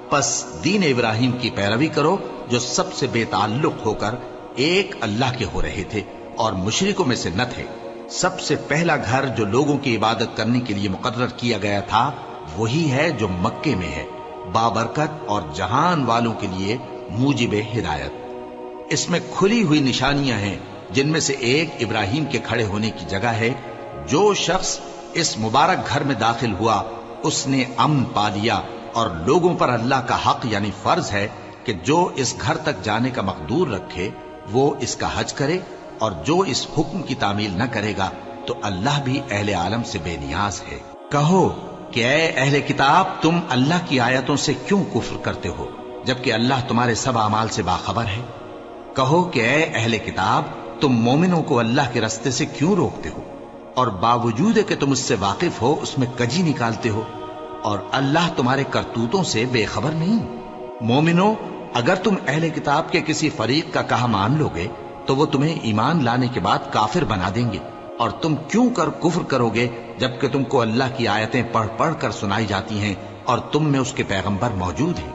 A: پس دین ابراہیم کی پیروی کرو جو سب سے بے تعلق ہو کر ایک اللہ کے ہو رہے تھے اور مشرکوں میں سے نہ تھے۔ سب سے پہلا گھر جو لوگوں کی عبادت کرنے کے لیے مقرر کیا گیا تھا وہی ہے جو مکے میں ہے، بابرکت اور جہان والوں کے لیے موجب ہدایت۔ اس میں کھلی ہوئی نشانیاں ہیں جن میں سے ایک ابراہیم کے کھڑے ہونے کی جگہ ہے۔ جو شخص اس مبارک گھر میں داخل ہوا اس نے امن پا لیا، اور لوگوں پر اللہ کا حق یعنی فرض ہے کہ جو اس گھر تک جانے کا مقدور رکھے وہ اس کا حج کرے، اور جو اس حکم کی تعمیل نہ کرے گا تو اللہ بھی اہل عالم سے بے نیاز ہے۔ کہو کہ اے اہل کتاب، تم اللہ کی آیتوں سے کیوں کفر کرتے ہو جبکہ اللہ تمہارے سب اعمال سے باخبر ہے؟ کہو کہ اے اہل کتاب، تم مومنوں کو اللہ کے رستے سے کیوں روکتے ہو اور باوجود کہ تم اس سے واقف ہو اس میں کجی نکالتے ہو، اور اللہ تمہارے کرتوتوں سے بے خبر نہیں؟ مومنوں، اگر تم اہل کتاب کے کسی فریق کا کہا مان لو گے تو وہ تمہیں ایمان لانے کے بعد کافر بنا دیں گے، اور تم کیوں کر کفر کرو گے جبکہ تم کو اللہ کی آیتیں پڑھ پڑھ کر سنائی جاتی ہیں اور تم میں اس کے پیغمبر موجود ہیں؟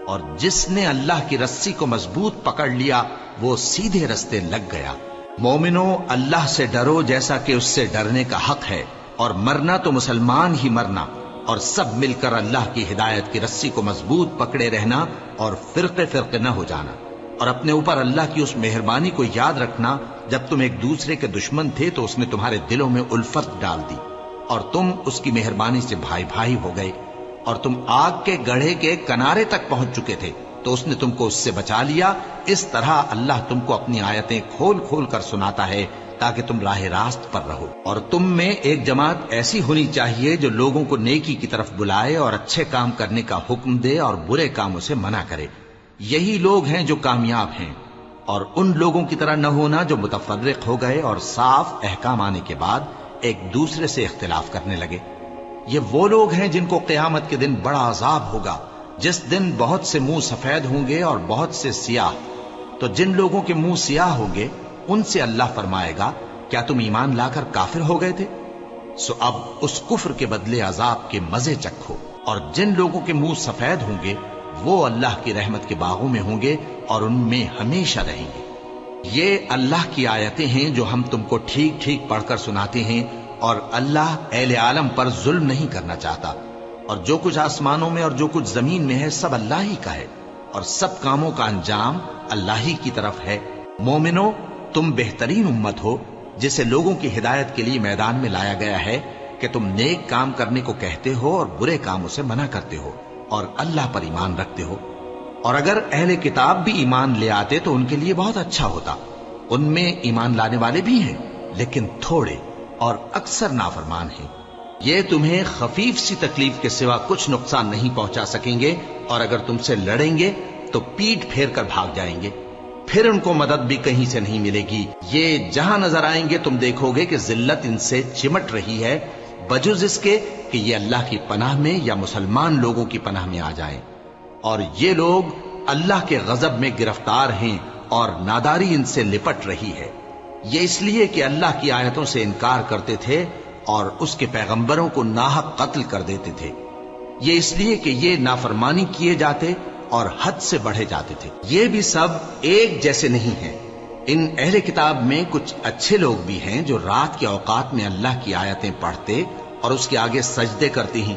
A: اور جس نے اللہ کی رسی کو مضبوط پکڑ لیا وہ سیدھے رستے لگ گیا۔ مومنوں، اللہ سے ڈرو جیسا کہ اس سے ڈرنے کا حق ہے، اور مرنا تو مسلمان ہی مرنا، اور سب مل کر اللہ کی ہدایت کی رسی کو مضبوط پکڑے رہنا اور فرقے فرقے نہ ہو جانا، اور اپنے اوپر اللہ کی اس مہربانی کو یاد رکھنا جب تم ایک دوسرے کے دشمن تھے تو اس نے تمہارے دلوں میں الفت ڈال دی اور تم اس کی مہربانی سے بھائی بھائی ہو گئے، اور تم آگ کے گڑھے کے کنارے تک پہنچ چکے تھے تو اس نے تم کو اس سے بچا لیا۔ اس طرح اللہ تم کو اپنی آیتیں کھول کھول کر سناتا ہے تاکہ تم راہ راست پر رہو۔ اور تم میں ایک جماعت ایسی ہونی چاہیے جو لوگوں کو نیکی کی طرف بلائے اور اچھے کام کرنے کا حکم دے اور برے کاموں سے منع کرے۔ یہی لوگ ہیں جو کامیاب ہیں، اور ان لوگوں کی طرح نہ ہونا جو متفرق ہو گئے اور صاف احکام آنے کے بعد ایک دوسرے سے اختلاف کرنے لگے۔ یہ وہ لوگ ہیں جن کو قیامت کے دن بڑا عذاب ہوگا، جس دن بہت سے منہ سفید ہوں گے اور بہت سے سیاہ۔ تو جن لوگوں کے منہ سیاہ ہوں گے ان سے اللہ فرمائے گا، کیا تم ایمان لا کر کافر ہو گئے تھے؟ سو اب اس کفر کے بدلے عذاب کے مزے چکھو۔ اور جن لوگوں کے منہ سفید ہوں گے وہ اللہ کی رحمت کے باغوں میں ہوں گے اور ان میں ہمیشہ رہیں گے۔ یہ اللہ کی آیتیں ہیں جو ہم تم کو ٹھیک ٹھیک پڑھ کر سناتے ہیں، اور اللہ اہل عالم پر ظلم نہیں کرنا چاہتا، اور جو کچھ آسمانوں میں اور جو کچھ زمین میں ہے سب اللہ ہی کا ہے، اور سب کاموں کا انجام اللہ ہی کی طرف ہے۔ مومنو، تم بہترین امت ہو جسے لوگوں کی ہدایت کے لیے میدان میں لایا گیا ہے کہ تم نیک کام کرنے کو کہتے ہو اور برے کاموں سے منع کرتے ہو اور اللہ پر ایمان رکھتے ہو۔ اور اگر اہل کتاب بھی ایمان لے آتے تو ان کے لیے بہت اچھا ہوتا، ان میں ایمان لانے والے بھی ہیں لیکن تھوڑے اور اکثر نافرمان ہیں۔ یہ تمہیں خفیف سی تکلیف کے سوا کچھ نقصان نہیں پہنچا سکیں گے، اور اگر تم سے لڑیں گے تو پیٹ پھیر کر بھاگ جائیں گے، پھر ان کو مدد بھی کہیں سے نہیں ملے گی۔ یہ جہاں نظر آئیں گے تم دیکھو گے کہ ذلت ان سے چمٹ رہی ہے، بجز اس کے کہ یہ اللہ کی پناہ میں یا مسلمان لوگوں کی پناہ میں آ جائیں۔ اور یہ لوگ اللہ کے غضب میں گرفتار ہیں اور ناداری ان سے لپٹ رہی ہے۔ یہ اس لیے کہ اللہ کی آیتوں سے انکار کرتے تھے اور اس کے پیغمبروں کو ناحق قتل کر دیتے تھے۔ یہ اس لیے کہ یہ نافرمانی کیے جاتے اور حد سے بڑھے جاتے تھے۔ یہ بھی سب ایک جیسے نہیں ہیں۔ ان اہل کتاب میں کچھ اچھے لوگ بھی ہیں جو رات کے اوقات میں اللہ کی آیتیں پڑھتے اور اس کے آگے سجدے کرتے ہیں۔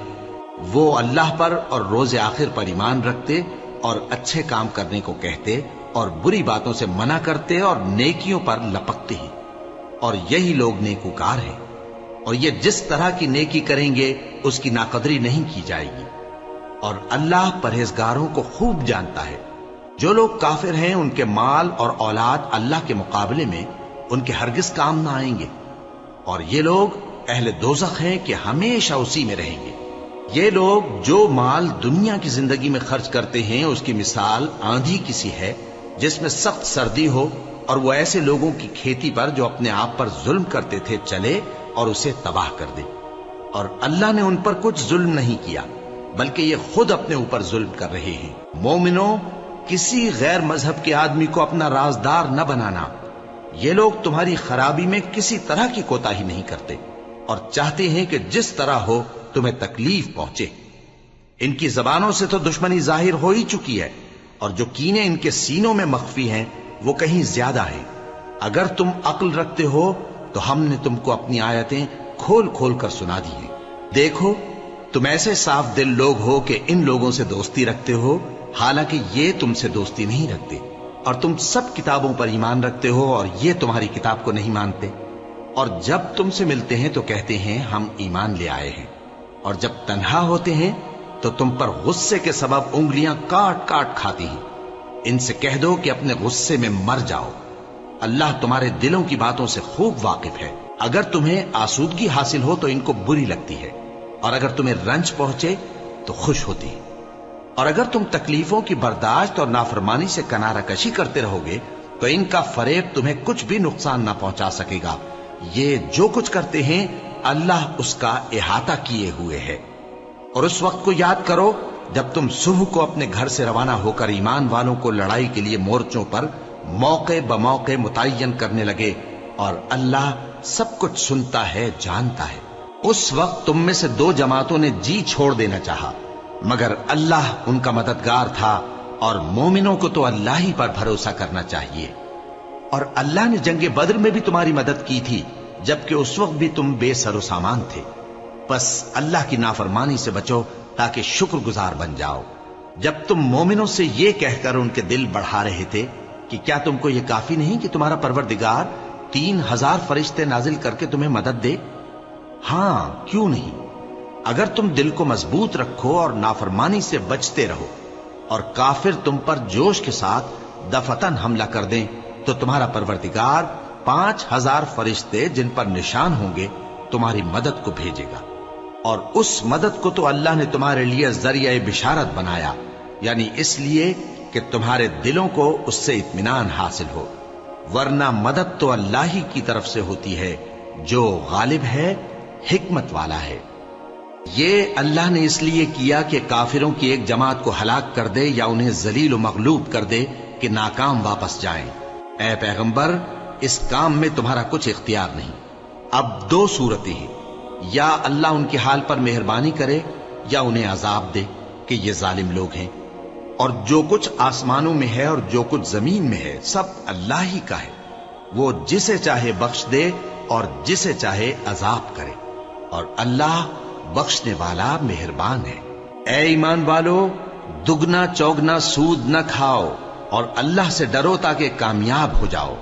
A: وہ اللہ پر اور روز آخر پر ایمان رکھتے اور اچھے کام کرنے کو کہتے اور بری باتوں سے منع کرتے اور نیکیوں پر لپکتے ہیں، اور یہی لوگ نیکوکار ہیں۔ اور یہ جس طرح کی نیکی کریں گے اس کی ناقدری نہیں کی جائے گی، اور اللہ پرہیزگاروں کو خوب جانتا ہے۔ جو لوگ کافر ہیں ان کے مال اور اولاد اللہ کے مقابلے میں ان کے ہرگز کام نہ آئیں گے، اور یہ لوگ اہل دوزخ ہیں کہ ہمیشہ اسی میں رہیں گے۔ یہ لوگ جو مال دنیا کی زندگی میں خرچ کرتے ہیں اس کی مثال آندھی کی سی ہے جس میں سخت سردی ہو اور وہ ایسے لوگوں کی کھیتی پر جو اپنے آپ پر ظلم کرتے تھے چلے اور اسے تباہ کر دے۔ اور اللہ نے ان پر کچھ ظلم نہیں کیا بلکہ یہ خود اپنے اوپر ظلم کر رہے ہیں۔ مومنوں، کسی غیر مذہب کے آدمی کو اپنا رازدار نہ بنانا۔ یہ لوگ تمہاری خرابی میں کسی طرح کی کوتاہی نہیں کرتے اور چاہتے ہیں کہ جس طرح ہو تمہیں تکلیف پہنچے۔ ان کی زبانوں سے تو دشمنی ظاہر ہو ہی چکی ہے، اور جو کینے ان کے سینوں میں مخفی ہیں وہ کہیں زیادہ ہیں۔ اگر تم عقل رکھتے ہو تو ہم نے تم کو اپنی آیتیں کھول کھول کر سنا دی ہیں۔ دیکھو، تم ایسے صاف دل لوگ ہو کہ ان لوگوں سے دوستی رکھتے ہو حالانکہ یہ تم سے دوستی نہیں رکھتے، اور تم سب کتابوں پر ایمان رکھتے ہو اور یہ تمہاری کتاب کو نہیں مانتے، اور جب تم سے ملتے ہیں تو کہتے ہیں ہم ایمان لے آئے ہیں، اور جب تنہا ہوتے ہیں تو تم پر غصے کے سبب انگلیاں کاٹ کاٹ کھاتی ہیں۔ ان سے کہہ دو کہ اپنے غصے میں مر جاؤ، اللہ تمہارے دلوں کی باتوں سے خوب واقف ہے۔ اگر تمہیں آسودگی حاصل ہو تو ان کو بری لگتی ہے، اور اگر تمہیں رنج پہنچے تو خوش ہوتی ہے، اور اگر تم تکلیفوں کی برداشت اور نافرمانی سے کنارہ کشی کرتے رہو گے تو ان کا فریب تمہیں کچھ بھی نقصان نہ پہنچا سکے گا۔ یہ جو کچھ کرتے ہیں اللہ اس کا احاطہ کیے ہوئے ہے۔ اور اس وقت کو یاد کرو جب تم صبح کو اپنے گھر سے روانہ ہو کر ایمان والوں کو لڑائی کے لیے مورچوں پر موقع بموقع متعین کرنے لگے، اور اللہ سب کچھ سنتا ہے، جانتا ہے۔ اس وقت تم میں سے دو جماعتوں نے جی چھوڑ دینا چاہا، مگر اللہ ان کا مددگار تھا، اور مومنوں کو تو اللہ ہی پر بھروسہ کرنا چاہیے۔ اور اللہ نے جنگ بدر میں بھی تمہاری مدد کی تھی جبکہ اس وقت بھی تم بے سر و سامان تھے۔ بس اللہ کی نافرمانی سے بچو تاکہ شکر گزار بن جاؤ۔ جب تم مومنوں سے یہ کہہ کر ان کے دل بڑھا رہے تھے کہ کیا تم کو یہ کافی نہیں کہ تمہارا پروردگار 3000 فرشتے نازل کر کے تمہیں مدد دے؟ ہاں، کیوں نہیں؟ اگر تم دل کو مضبوط رکھو اور نافرمانی سے بچتے رہو اور کافر تم پر جوش کے ساتھ دفتن حملہ کر دیں تو تمہارا پروردگار 5000 فرشتے جن پر نشان ہوں گے تمہاری مدد کو بھیجے گا، اور اس مدد کو تو اللہ نے تمہارے لیے ذریعہ بشارت بنایا، یعنی اس لیے کہ تمہارے دلوں کو اس سے اطمینان حاصل ہو، ورنہ مدد تو اللہ ہی کی طرف سے ہوتی ہے جو غالب ہے، حکمت والا ہے۔ یہ اللہ نے اس لیے کیا کہ کافروں کی ایک جماعت کو ہلاک کر دے یا انہیں ذلیل و مغلوب کر دے کہ ناکام واپس جائیں۔ اے پیغمبر، اس کام میں تمہارا کچھ اختیار نہیں۔ اب دو صورتیں ہیں، یا اللہ ان کے حال پر مہربانی کرے یا انہیں عذاب دے کہ یہ ظالم لوگ ہیں، اور جو کچھ آسمانوں میں ہے اور جو کچھ زمین میں ہے سب اللہ ہی کا ہے، وہ جسے چاہے بخش دے اور جسے چاہے عذاب کرے، اور اللہ بخشنے والا مہربان ہے۔ اے ایمان والو، دگنا چوگنا سود نہ کھاؤ اور اللہ سے ڈرو تاکہ کامیاب ہو جاؤ،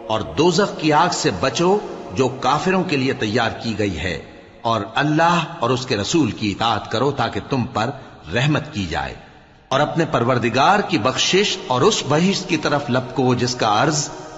A: اور دوزخ کی آگ سے بچو جو کافروں کے لیے تیار کی گئی ہے، اور اللہ اور اس کے رسول کی اطاعت کرو تاکہ تم پر رحمت کی جائے، اور اپنے پروردگار کی بخشش اور اس بہشت کی طرف لپکو جس کا عرض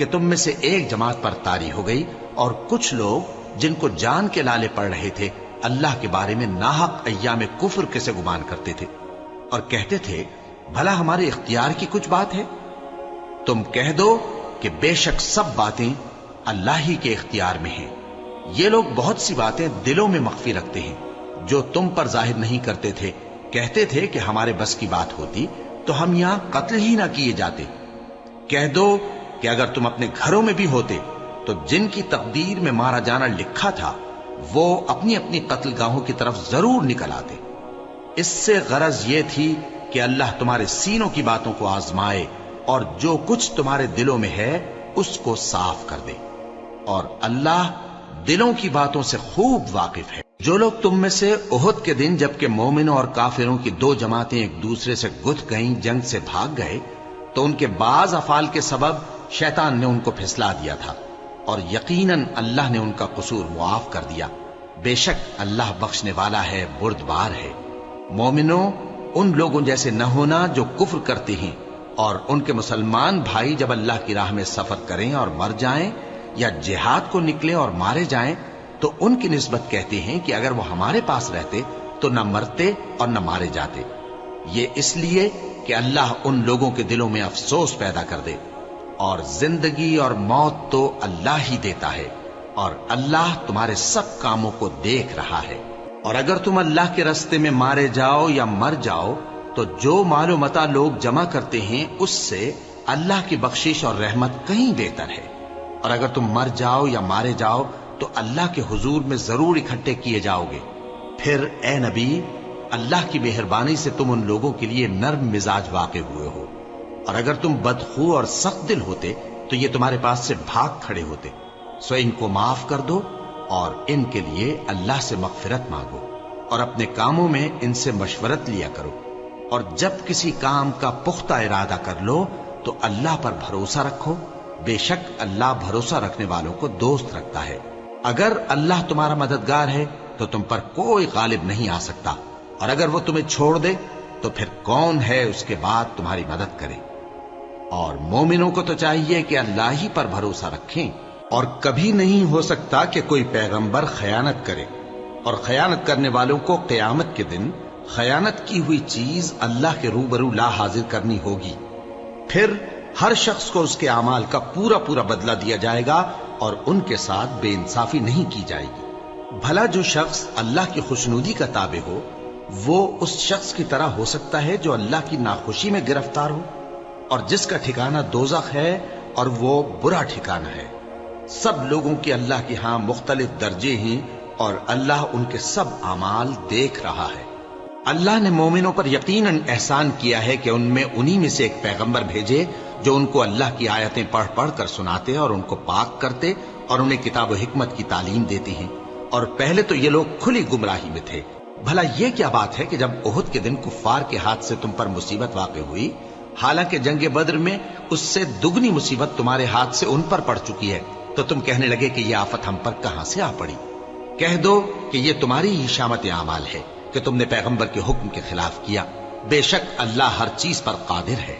A: کہ تم میں سے ایک جماعت پر طاری ہو گئی اور کچھ لوگ جن کو جان کے لالے پڑ رہے تھے اللہ کے بارے میں ناحق ایام کفر کے سے گمان کرتے تھے اور کہتے تھے بھلا ہمارے اختیار کی کچھ بات ہے؟ تم کہہ دو کہ بے شک سب باتیں اللہ ہی کے اختیار میں ہیں۔ یہ لوگ بہت سی باتیں دلوں میں مخفی رکھتے ہیں جو تم پر ظاہر نہیں کرتے تھے۔ کہتے تھے کہ ہمارے بس کی بات ہوتی تو ہم یہاں قتل ہی نہ کیے جاتے۔ کہہ دو کہ اگر تم اپنے گھروں میں بھی ہوتے تو جن کی تقدیر میں مارا جانا لکھا تھا وہ اپنی اپنی قتل گاہوں کی طرف ضرور نکل آتے۔ اس سے غرض یہ تھی کہ اللہ تمہارے سینوں کی باتوں کو آزمائے اور جو کچھ تمہارے دلوں میں ہے اس کو صاف کر دے، اور اللہ دلوں کی باتوں سے خوب واقف ہے۔ جو لوگ تم میں سے احد کے دن جبکہ مومنوں اور کافروں کی دو جماعتیں ایک دوسرے سے گتھ گئیں جنگ سے بھاگ گئے تو ان کے بعض افعال کے سبب شیطان نے ان کو پھسلا دیا تھا، اور یقیناً اللہ نے ان کا قصور معاف کر دیا۔ بے شک اللہ بخشنے والا ہے، بردبار ہے۔ مومنوں، ان لوگوں جیسے نہ ہونا جو کفر کرتے ہیں، اور ان کے مسلمان بھائی جب اللہ کی راہ میں سفر کریں اور مر جائیں یا جہاد کو نکلیں اور مارے جائیں تو ان کی نسبت کہتے ہیں کہ اگر وہ ہمارے پاس رہتے تو نہ مرتے اور نہ مارے جاتے۔ یہ اس لیے کہ اللہ ان لوگوں کے دلوں میں افسوس پیدا کر دے، اور زندگی اور موت تو اللہ ہی دیتا ہے، اور اللہ تمہارے سب کاموں کو دیکھ رہا ہے۔ اور اگر تم اللہ کے راستے میں مارے جاؤ یا مر جاؤ تو جو مال و متاع لوگ جمع کرتے ہیں اس سے اللہ کی بخشش اور رحمت کہیں بہتر ہے، اور اگر تم مر جاؤ یا مارے جاؤ تو اللہ کے حضور میں ضرور اکٹھے کیے جاؤ گے۔ پھر اے نبی، اللہ کی مہربانی سے تم ان لوگوں کے لیے نرم مزاج واقع ہوئے ہو، اور اگر تم بدخو اور سخت دل ہوتے تو یہ تمہارے پاس سے بھاگ کھڑے ہوتے۔ سو ان کو معاف کر دو اور ان کے لیے اللہ سے مغفرت مانگو، اور اپنے کاموں میں ان سے مشورت لیا کرو، اور جب کسی کام کا پختہ ارادہ کر لو تو اللہ پر بھروسہ رکھو، بے شک اللہ بھروسہ رکھنے والوں کو دوست رکھتا ہے۔ اگر اللہ تمہارا مددگار ہے تو تم پر کوئی غالب نہیں آ سکتا، اور اگر وہ تمہیں چھوڑ دے تو پھر کون ہے اس کے بعد تمہاری مدد کرے؟ اور مومنوں کو تو چاہیے کہ اللہ ہی پر بھروسہ رکھیں، اور کبھی نہیں ہو سکتا کہ کوئی پیغمبر خیانت کرے، اور خیانت کرنے والوں کو قیامت کے دن خیانت کی ہوئی چیز اللہ کے روبرو لا حاضر کرنی ہوگی۔ پھر ہر شخص کو اس کے اعمال کا پورا پورا بدلہ دیا جائے گا، اور ان کے ساتھ بے انصافی نہیں کی جائے گی۔ بھلا جو شخص اللہ کی خوشنودی کا تابع ہو وہ اس شخص کی طرح ہو سکتا ہے جو اللہ کی ناخوشی میں گرفتار ہو، اور جس کا ٹھکانہ دوزخ ہے اور وہ برا ٹھکانہ ہے۔ سب لوگوں کے اللہ کے ہاں مختلف درجے ہیں، اور اللہ ان کے سب اعمال دیکھ رہا ہے۔ اللہ نے مومنوں پر یقیناً احسان کیا ہے کہ ان میں انہی میں سے ایک پیغمبر بھیجے جو ان کو اللہ کی آیتیں پڑھ پڑھ کر سناتے اور ان کو پاک کرتے اور انہیں کتاب و حکمت کی تعلیم دیتے ہیں، اور پہلے تو یہ لوگ کھلی گمراہی میں تھے۔ بھلا یہ کیا بات ہے کہ جب احد کے دن کفار کے ہاتھ سے تم پر مصیبت واقع ہوئی، حالانکہ جنگ بدر میں اس سے دگنی مصیبت تمہارے ہاتھ سے ان پر پڑ چکی ہے، تو تم کہنے لگے کہ یہ آفت ہم پر کہاں سے آ پڑی؟ کہہ دو کہ یہ تمہاری ہی شامت اعمال ہے کہ تم نے پیغمبر کے حکم کے خلاف کیا، بے شک اللہ ہر چیز پر قادر ہے۔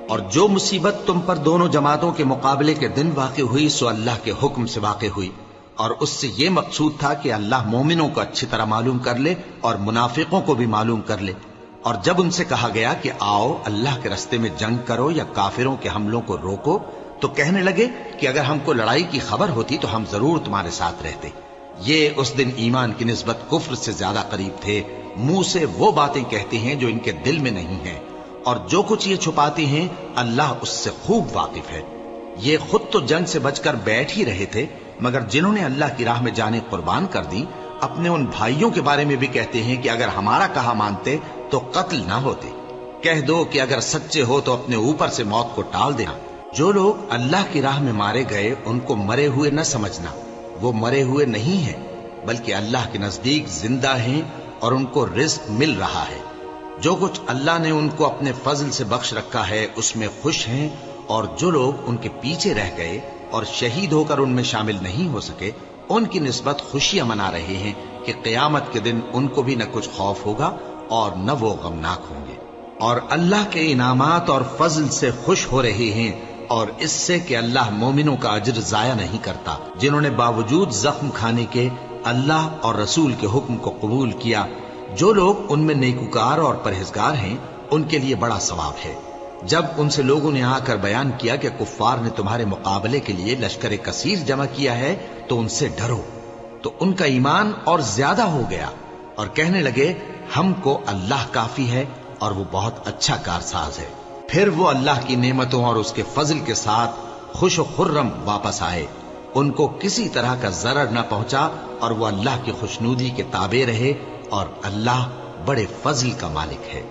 A: اور جو مصیبت تم پر دونوں جماعتوں کے مقابلے کے دن واقع ہوئی سو اللہ کے حکم سے واقع ہوئی، اور اس سے یہ مقصود تھا کہ اللہ مومنوں کو اچھی طرح معلوم کر لے اور منافقوں کو بھی معلوم کر لے۔ اور جب ان سے کہا گیا کہ آؤ اللہ کے راستے میں جنگ کرو یا کافروں کے حملوں کو روکو، تو کہنے لگے کہ اگر ہم کو لڑائی کی خبر ہوتی تو ہم ضرور تمہارے ساتھ رہتے۔ یہ اس دن ایمان کی نسبت کفر سے زیادہ قریب تھے، منہ سے وہ باتیں کہتے ہیں جو ان کے دل میں نہیں ہیں، اور جو کچھ یہ چھپاتے ہیں اللہ اس سے خوب واقف ہے۔ یہ خود تو جنگ سے بچ کر بیٹھ ہی رہے تھے، مگر جنہوں نے اللہ کی راہ میں جانیں قربان کر دی اپنے ان بھائیوں کے بارے میں بھی کہتے ہیں کہ اگر ہمارا کہا مانتے تو قتل نہ ہوتے۔ کہہ دو کہ اگر سچے ہو تو اپنے اوپر سے موت کو ٹال دینا۔ جو لوگ اللہ کی راہ میں مارے گئے ان کو مرے ہوئے نہ سمجھنا، وہ مرے ہوئے نہیں ہیں بلکہ اللہ کے نزدیک زندہ ہیں اور ان کو رزق مل رہا ہے۔ جو کچھ اللہ نے ان کو اپنے فضل سے بخش رکھا ہے اس میں خوش ہیں، اور جو لوگ ان کے پیچھے رہ گئے اور شہید ہو کر ان میں شامل نہیں ہو سکے ان کی نسبت خوشیاں منا رہے ہیں کہ قیامت کے دن ان کو بھی نہ کچھ خوف ہوگا اور نہ وہ غمناک ہوں گے، اور اللہ کے انعامات اور فضل سے خوش ہو رہے ہیں اور اس سے کہ اللہ مومنوں کا اجر ضائع نہیں کرتا جنہوں نے باوجود زخم کھانے کے اللہ اور رسول کے حکم کو قبول کیا۔ جو لوگ ان میں نیکوکار اور پرہیزگار ہیں ان کے لیے بڑا ثواب ہے۔ جب ان سے لوگوں نے آ کر بیان کیا کہ کفار نے تمہارے مقابلے کے لیے لشکر کثیر جمع کیا ہے تو ان سے ڈرو، تو ان کا ایمان اور زیادہ ہو گیا اور کہنے لگے ہم کو اللہ کافی ہے اور وہ بہت اچھا کارساز ہے۔ پھر وہ اللہ کی نعمتوں اور اس کے فضل کے ساتھ خوش و خرم واپس آئے، ان کو کسی طرح کا ضرر نہ پہنچا اور وہ اللہ کی خوشنودی کے تابع رہے، اور اللہ بڑے فضل کا مالک ہے۔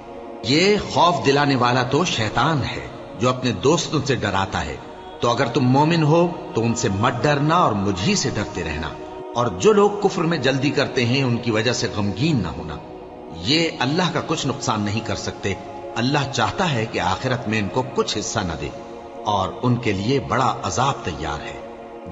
A: یہ خوف دلانے والا تو شیطان ہے جو اپنے دوستوں سے ڈراتا ہے، تو اگر تم مومن ہو تو ان سے مت ڈرنا اور مجھ ہی سے ڈرتے رہنا، اور جو لوگ کفر میں جلدی کرتے ہیں ان کی وجہ سے غمگین نہ ہونا، یہ اللہ کا کچھ نقصان نہیں کر سکتے۔ اللہ چاہتا ہے کہ آخرت میں ان کو کچھ حصہ نہ دے اور ان کے لیے بڑا عذاب تیار ہے۔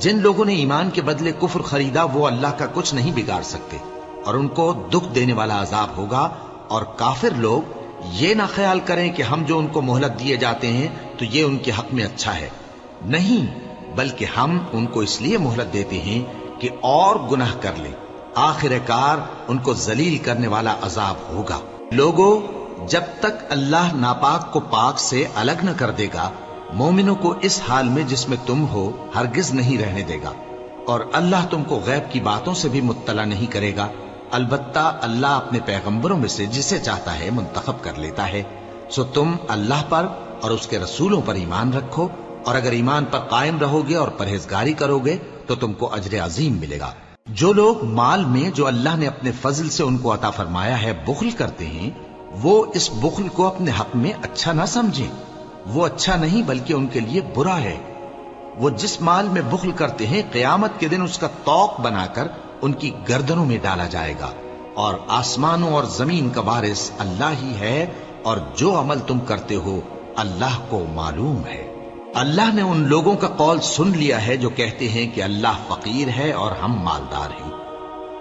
A: جن لوگوں نے ایمان کے بدلے کفر خریدا وہ اللہ کا کچھ نہیں بگاڑ سکتے، اور ان کو دکھ دینے والا عذاب ہوگا۔ اور کافر لوگ یہ نہ خیال کریں کہ ہم جو ان کو مہلت دیے جاتے ہیں تو یہ ان کے حق میں اچھا ہے، نہیں، بلکہ ہم ان کو اس لیے مہلت دیتے ہیں کہ اور گناہ کر لیں، آخر کار ان کو ذلیل کرنے والا عذاب ہوگا۔ لوگوں، جب تک اللہ ناپاک کو پاک سے الگ نہ کر دے گا، مومنوں کو اس حال میں جس میں تم ہو ہرگز نہیں رہنے دے گا، اور اللہ تم کو غیب کی باتوں سے بھی مطلع نہیں کرے گا۔ البتہ اللہ اپنے پیغمبروں میں سے جسے چاہتا ہے منتخب کر لیتا ہے۔ سو تم اللہ پر اور اس کے رسولوں پر ایمان رکھو، اور اگر ایمان پر قائم رہو گے اور پرہیزگاری کرو گے تو تم کو اجر عظیم ملے گا۔ جو لوگ مال میں جو اللہ نے اپنے فضل سے ان کو عطا فرمایا ہے بخل کرتے ہیں، وہ اس بخل کو اپنے حق میں اچھا نہ سمجھیں، وہ اچھا نہیں بلکہ ان کے لیے برا ہے۔ وہ جس مال میں بخل کرتے ہیں قیامت کے دن اس کا طوق بنا کر ان کی گردنوں میں ڈالا جائے گا، اور آسمانوں اور زمین کا وارث اللہ ہی ہے، اور جو عمل تم کرتے ہو اللہ کو معلوم ہے۔ اللہ نے ان لوگوں کا قول سن لیا ہے جو کہتے ہیں کہ اللہ فقیر ہے اور ہم مالدار ہیں۔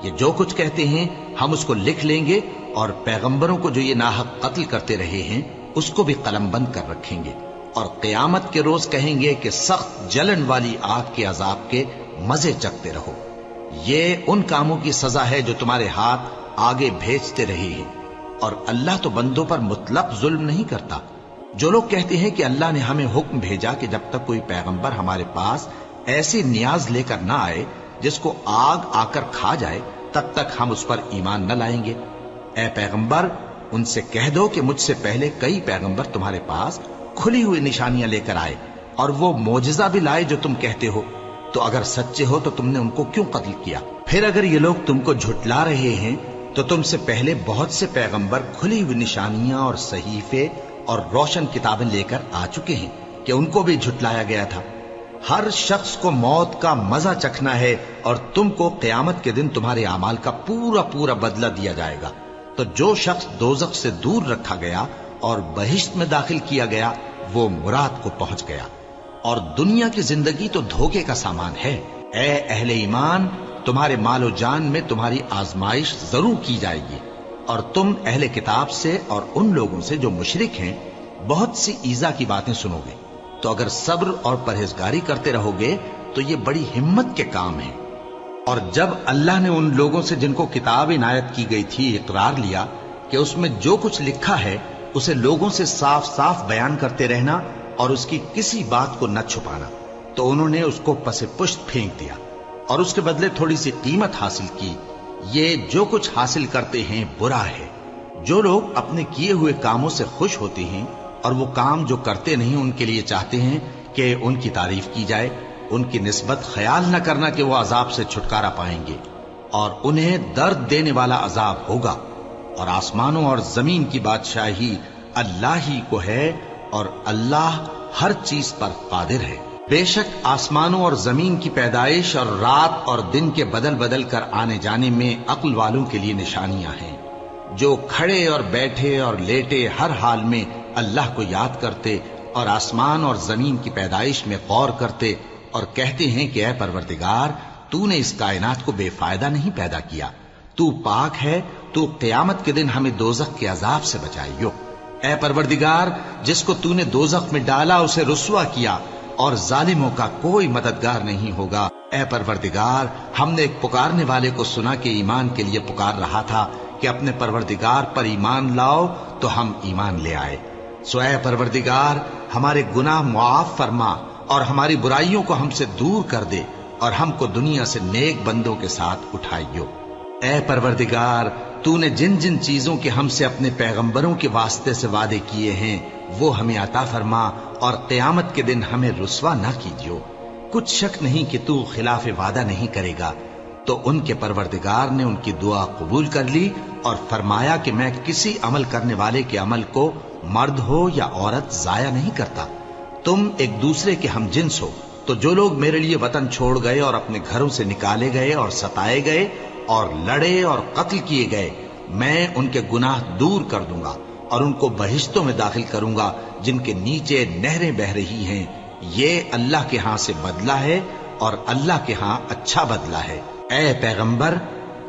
A: یہ جو کچھ کہتے ہیں ہم اس کو لکھ لیں گے، اور پیغمبروں کو جو یہ ناحق قتل کرتے رہے ہیں اس کو بھی قلم بند کر رکھیں گے، اور قیامت کے روز کہیں گے کہ سخت جلن والی آگ کے عذاب کے مزے چکھتے رہو۔ یہ ان کاموں کی سزا ہے جو تمہارے ہاتھ آگے بھیجتے رہے ہیں، اور اللہ تو بندوں پر مطلق ظلم نہیں کرتا۔ جو لوگ کہتے ہیں کہ اللہ نے ہمیں حکم بھیجا کہ جب تک کوئی پیغمبر ہمارے پاس ایسی نیاز لے کر نہ آئے جس کو آگ آ کر کھا جائے تب تک ہم اس پر ایمان نہ لائیں گے، اے پیغمبر ان سے کہہ دو کہ مجھ سے پہلے کئی پیغمبر تمہارے پاس کھلی ہوئی نشانیاں لے کر آئے اور وہ معجزہ بھی لائے جو تم کہتے ہو، تو اگر سچے ہو تو تم نے ان کو کیوں قتل کیا؟ پھر اگر یہ لوگ تم کو جھٹلا رہے ہیں تو تم سے پہلے بہت سے پیغمبر کھلی ہوئی نشانیاں اور صحیفے اور روشن کتابیں لے کر آ چکے ہیں کہ ان کو بھی جھٹلایا گیا تھا۔ ہر شخص کو موت کا مزہ چکھنا ہے، اور تم کو قیامت کے دن تمہارے اعمال کا پورا پورا بدلہ دیا جائے گا۔ تو جو شخص دوزخ سے دور رکھا گیا اور بہشت میں داخل کیا گیا وہ مراد کو پہنچ گیا، اور دنیا کی زندگی تو دھوکے کا سامان ہے۔ اے اہل ایمان، تمہارے مال و جان میں تمہاری آزمائش ضرور کی جائے گی، اور تم اہل کتاب سے اور ان لوگوں سے جو مشرک ہیں بہت سی ایذا کی باتیں سنو گے، تو اگر صبر اور پرہیزگاری کرتے رہو گے تو یہ بڑی ہمت کے کام ہیں۔ اور جب اللہ نے ان لوگوں سے جن کو کتاب عنایت کی گئی تھی اقرار لیا کہ اس میں جو کچھ لکھا ہے اسے لوگوں سے صاف صاف بیان کرتے رہنا اور اس کی کسی بات کو نہ چھپانا، تو انہوں نے اس کو پس پشت پھینک دیا اور اس کے بدلے تھوڑی سی قیمت حاصل کی۔ یہ جو کچھ حاصل کرتے ہیں برا ہے۔ جو لوگ اپنے کیے ہوئے کاموں سے خوش ہوتے ہیں اور وہ کام جو کرتے نہیں ان کے لیے چاہتے ہیں کہ ان کی تعریف کی جائے، ان کی نسبت خیال نہ کرنا کہ وہ عذاب سے چھٹکارا پائیں گے، اور انہیں درد دینے والا عذاب ہوگا۔ اور آسمانوں اور زمین کی بادشاہی اللہ ہی کو ہے، اور اللہ ہر چیز پر قادر ہے۔ بے شک آسمانوں اور زمین کی پیدائش اور رات اور دن کے بدل بدل کر آنے جانے میں عقل والوں کے لیے نشانیاں ہیں، جو کھڑے اور بیٹھے اور لیٹے ہر حال میں اللہ کو یاد کرتے اور آسمان اور زمین کی پیدائش میں غور کرتے اور کہتے ہیں کہ اے پروردگار، تو نے اس کائنات کو بے فائدہ نہیں پیدا کیا، تو پاک ہے، تو قیامت کے دن ہمیں دوزخ کے عذاب سے بچائیو۔ اے پروردگار، جس کو تو نے دوزخ میں ڈالا اسے رسوا کیا، اور ظالموں کا کوئی مددگار نہیں ہوگا۔ اے پروردگار، ہم نے ایک پکارنے والے کو سنا کہ ایمان کے لیے پکار رہا تھا کہ اپنے پروردگار پر ایمان لاؤ، تو ہم ایمان لے آئے۔ سو اے پروردگار، ہمارے گناہ معاف فرما اور ہماری برائیوں کو ہم سے دور کر دے، اور ہم کو دنیا سے نیک بندوں کے ساتھ اٹھائیو۔ اے پروردگار، تو نے جن جن چیزوں کے ہم سے اپنے پیغمبروں کے واسطے سے وعدے کیے ہیں وہ ہمیں عطا فرما، اور قیامت کے دن ہمیں رسوا نہ کیجیو۔ کچھ شک نہیں کہ تو خلاف وعدہ نہیں کرے گا۔ تو ان کے پروردگار نے ان کی دعا قبول کر لی اور فرمایا کہ میں کسی عمل کرنے والے کے عمل کو مرد ہو یا عورت ضائع نہیں کرتا۔ تم ایک دوسرے کے ہم جنس ہو، تو جو لوگ میرے لیے وطن چھوڑ گئے اور اپنے گھروں سے نکالے گئے اور ستائے گئے اور لڑے اور قتل کیے گئے، میں ان کے گناہ دور کر دوں گا اور ان کو بہشتوں میں داخل کروں گا جن کے نیچے نہریں بہہ رہی ہیں۔ یہ اللہ کے ہاں سے بدلہ ہے اور اللہ کے ہاں اچھا بدلہ ہے۔ اے پیغمبر،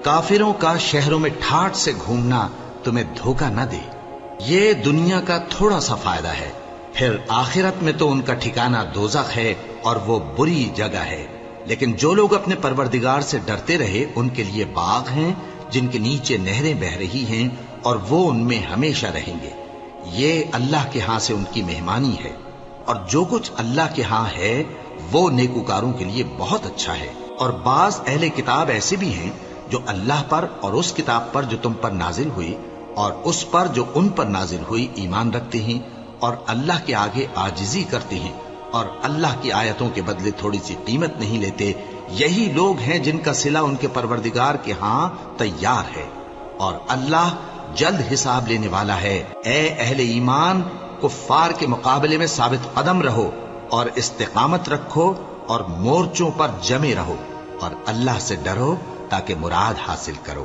A: کافروں کا شہروں میں ٹھاٹ سے گھومنا تمہیں دھوکہ نہ دے۔ یہ دنیا کا تھوڑا سا فائدہ ہے، پھر آخرت میں تو ان کا ٹھکانہ دوزخ ہے اور وہ بری جگہ ہے۔ لیکن جو لوگ اپنے پروردگار سے ڈرتے رہے ان کے لیے باغ ہیں جن کے نیچے نہریں بہہ رہی ہیں، اور وہ ان میں ہمیشہ رہیں گے۔ یہ اللہ کے ہاں سے ان کی مہمانی ہے، اور جو کچھ اللہ کے ہاں ہے وہ نیکوکاروں کے لیے بہت اچھا ہے۔ اور بعض اہل کتاب ایسے بھی ہیں جو اللہ پر اور اس کتاب پر جو تم پر نازل ہوئی اور اس پر جو ان پر نازل ہوئی ایمان رکھتے ہیں، اور اللہ کے آگے عاجزی کرتے ہیں، اور اللہ کی آیتوں کے بدلے تھوڑی سی قیمت نہیں لیتے۔ یہی لوگ ہیں جن کا صلہ ان کے پروردگار کے ہاں تیار ہے، اور اللہ جلد حساب لینے والا ہے۔ اے اہل ایمان، کفار کے مقابلے میں ثابت قدم رہو اور استقامت رکھو اور مورچوں پر جمے رہو، اور اللہ سے ڈرو تاکہ مراد حاصل کرو۔